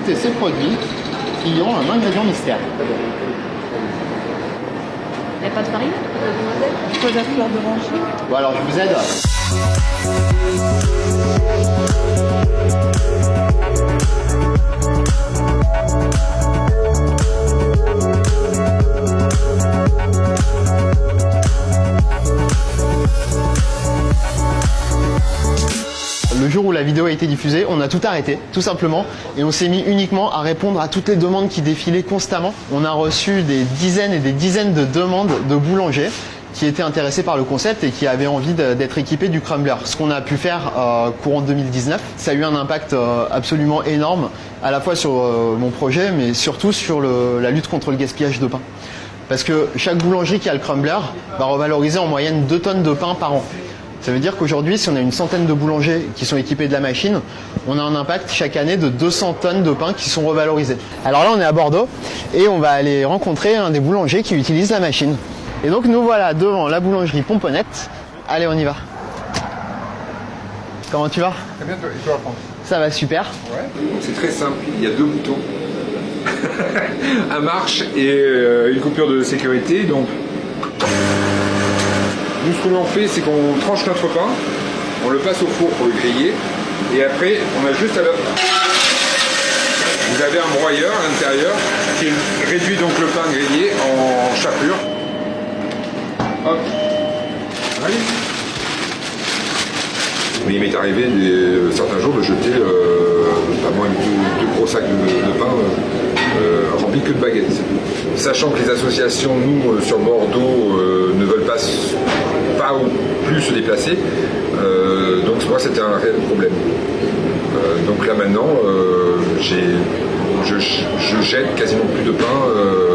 goûter ces produits qui ont un ingrédient mystère. Il n'y a pas de farine? Il faut de la fleur d'oranger. Bon alors je vous aide. Le jour où la vidéo a été diffusée, on a tout arrêté, tout simplement, et on s'est mis uniquement à répondre à toutes les demandes qui défilaient constamment. On a reçu des dizaines et des dizaines de demandes de boulangers qui étaient intéressés par le concept et qui avaient envie d'être équipés du crumbler. Ce qu'on a pu faire courant 2019, ça a eu un impact absolument énorme, à la fois sur mon projet, mais surtout sur la lutte contre le gaspillage de pain. Parce que chaque boulangerie qui a le crumbler va revaloriser en moyenne 2 tonnes de pain par an. Ça veut dire qu'aujourd'hui, si on a une centaine de boulangers qui sont équipés de la machine, on a un impact chaque année de 200 tonnes de pain qui sont revalorisés. Alors là, on est à Bordeaux et on va aller rencontrer un des boulangers qui utilise la machine. Et donc nous voilà devant la boulangerie Pomponnette. Allez, on y va. Comment tu vas? Très bien, et toi, Franck? Ça va super. Ouais. C'est très simple, il y a 2 boutons. Un marche et une coupure de sécurité. Donc, nous, ce que l'on fait, c'est qu'on tranche notre pain, on le passe au four pour le griller, et après, on a juste à le... Vous avez un broyeur à l'intérieur qui réduit donc le pain grillé en chapelure. Hop. Allez. Mais il m'est arrivé certains jours de jeter notamment 2 gros sacs de pain remplis que de baguettes. Sachant que les associations, nous, sur Bordeaux, ne veulent pas ou plus se déplacer, donc pour moi c'était un réel problème. Donc là maintenant, je jette quasiment plus de pain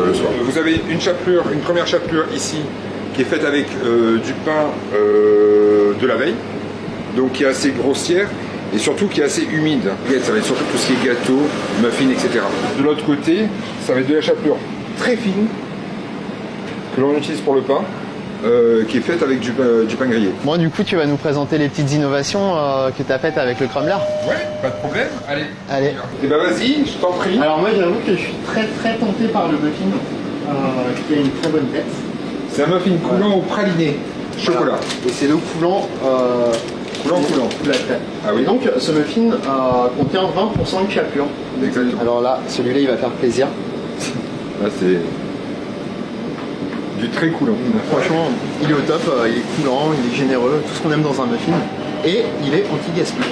le soir. Vous avez une première chapelure ici, qui est faite avec du pain de la veille, donc qui est assez grossière et surtout qui est assez humide. Ça va être surtout tout ce qui est gâteau, muffins, etc. De l'autre côté, ça va être de la chapelure très fine que l'on utilise pour le pain, qui est faite avec du pain grillé. Moi, du coup, tu vas nous présenter les petites innovations que tu as faites avec le crumbler. Ouais, pas de problème. Allez. Allez. Et ben vas-y, je t'en prie. Alors moi, j'avoue que je suis très tenté par le muffin, qui a une très bonne tête. C'est un muffin coulant au praliné, chocolat. Voilà. Et c'est le coulant. Coulant. Ah oui. Et donc, ce muffin contient 20% de chapelure. Exactement. Alors là, celui-là, il va faire plaisir. Là, c'est du très coulant. Franchement, il est au top, il est coulant, il est généreux, tout ce qu'on aime dans un muffin. Et il est anti-gaspi.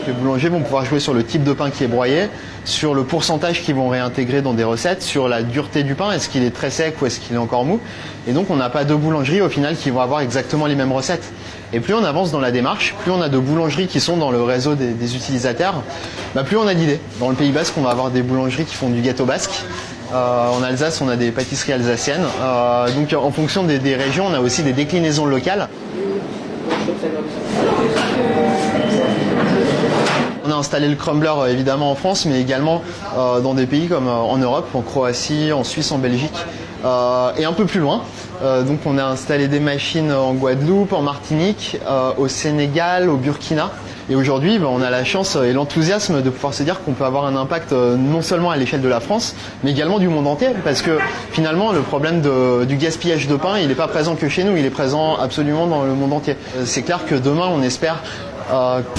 Les boulangers vont pouvoir jouer sur le type de pain qui est broyé, sur le pourcentage qu'ils vont réintégrer dans des recettes, sur la dureté du pain, est-ce qu'il est très sec ou est-ce qu'il est encore mou. Et donc on n'a pas de boulangeries au final qui vont avoir exactement les mêmes recettes. Et plus on avance dans la démarche, plus on a de boulangeries qui sont dans le réseau des utilisateurs, plus on a d'idées. Dans le Pays Basque, on va avoir des boulangeries qui font du gâteau basque. En Alsace, on a des pâtisseries alsaciennes. Donc en fonction des régions, on a aussi des déclinaisons locales. On a installé le crumbler évidemment en France, mais également dans des pays comme en Europe, en Croatie, en Suisse, en Belgique et un peu plus loin. Donc on a installé des machines en Guadeloupe, en Martinique, au Sénégal, au Burkina. Et aujourd'hui, on a la chance et l'enthousiasme de pouvoir se dire qu'on peut avoir un impact non seulement à l'échelle de la France, mais également du monde entier. Parce que finalement, le problème du gaspillage de pain, il n'est pas présent que chez nous, il est présent absolument dans le monde entier. C'est clair que demain, on espère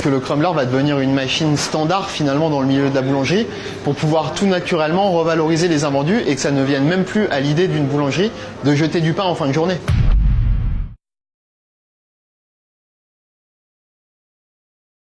que le crumbler va devenir une machine standard finalement dans le milieu de la boulangerie pour pouvoir tout naturellement revaloriser les invendus et que ça ne vienne même plus à l'idée d'une boulangerie de jeter du pain en fin de journée.